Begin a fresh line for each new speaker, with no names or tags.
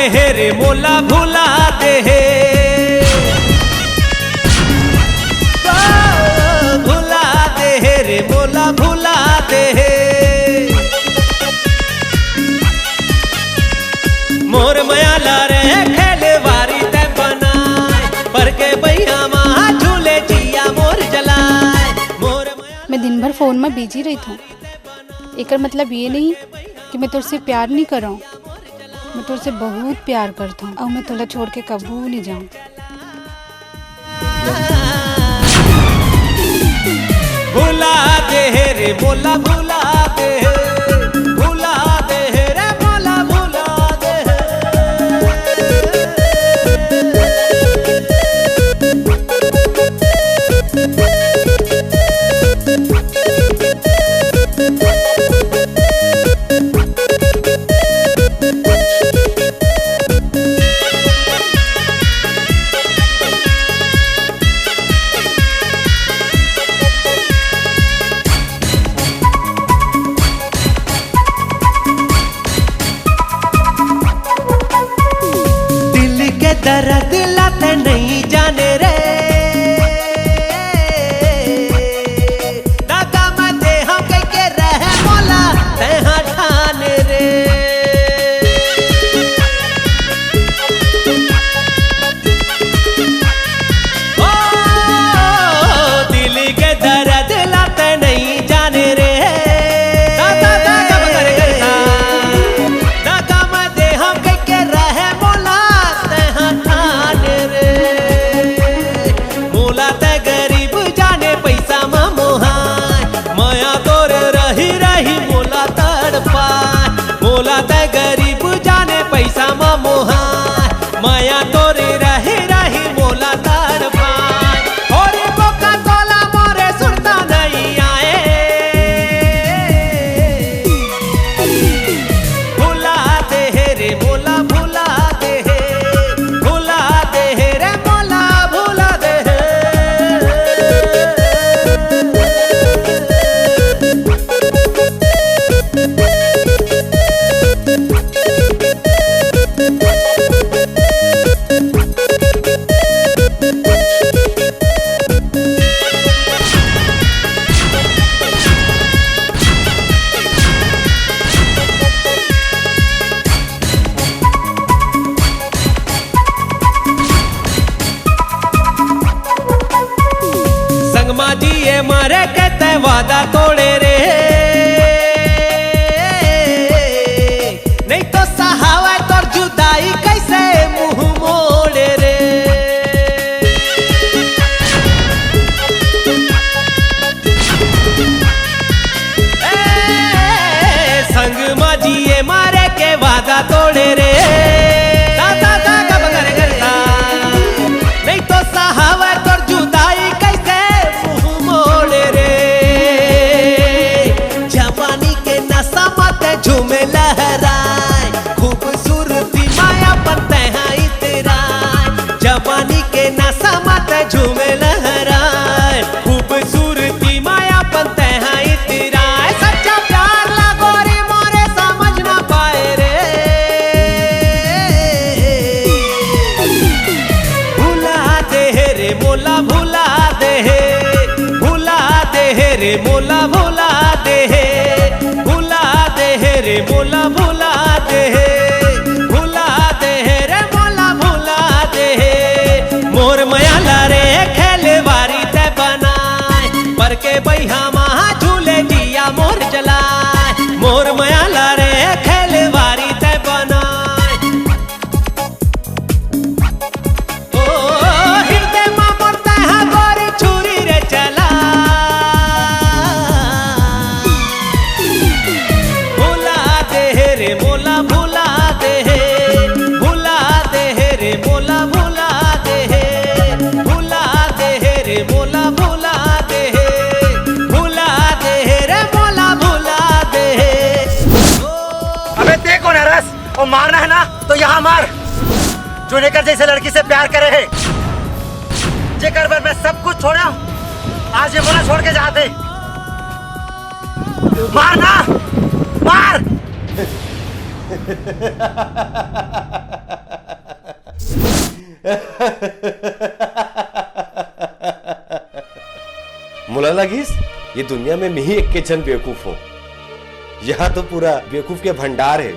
है रे मोला भुला दे है, भुला दे है रे मोला भुला दे है। मोर मयाला रे खेलवारी ते बनाए, पर के भैया माँ झूले जिया मोर जलाए। मोर
मैं दिन भर फोन में बिजी रही था, एकर मतलब ये नहीं कि मैं तुझसे प्यार नहीं कर रहा हूँ। मैं तुझसे बहुत प्यार करता हूँ और मैं तुझे छोड़ के कबू नहीं जाऊँ।
भुला दे है रे मोला भुला दे है, भुला दे है रे मोला भुला दे है। दर्द लाते नहीं जाने रे, दादा मैं देहा के रहे मोला तेहा ठाने रे। ओ दिल के दर्द लाते नहीं जाने रे, दादा कब कर करता, दादा मैं देहा के रहे मोला ठाने रे। मोला ते गरीब जाने पैसा में मोहाय, माया तोर रही रही मोला तड़पाए। मोला ते गरीब जाने पैसा में मोहाय, माया तोर रही रही मोला तड़पाए। और बोका तोला मोरे सुनता नहीं आए, भुला दे है रे मोला भुला दे है, भुला दे है रे मोला भुला दे है। संगमा जी ये मारे कहते वादा तोड़े रे, नहीं तो सहावा तोर जुदाई कैसे मुंह मोड़े रे। संगमा जी ये मारे के वादा तोड़े रे, दादा कब कर करता, नहीं तो सहावा तोर जुदाई कैसे मुंह मोड़े रे। जवानी के नशा मत झूमे लहराए, खूबसूरती माया बनते हैं इतराए। जवानी के नशा मत झूमे लहराए, खूबसूरती माया बनते हैं इतराए। सच्चा प्यार लगोरी मोरे समझ ना पाए रे, भुला दे है रे मोला भुला दे है, भुला दे है रे मोला भुला दे है, भुला दे है रे मोला भुला दे है, भुला दे है रे मोला भुला दे है। मोर मयाला रे खेलवारी ते बनाए, पर के भैया माँ झूले जिया मोर जलाए। मोर मयाला रे खेलवारी ते बनाए, ओ हृदय माँ मोरते हैं गोरी छुरी रे चला। भुला दे है रे मोला भुला दे है, भुला दे है रे मोला भुला दे है, भुला दे है रे मोला भुला दे है, भुला दे है रे मोला भुला दे है।
अबे देखो ना रस, और मारना है ना तो यहाँ मार। जो लेकर जैसे लड़की से प्यार करे है, जेकर पर मैं सब कुछ छोड़ा, आज ये मोला छोड़ के जाते। मार ना, मार।
मुला लगीस ये दुनिया में मैं ही एक के जन बेवकूफ हूं। यहाँ तो पूरा बेवकूफ के भंडार है।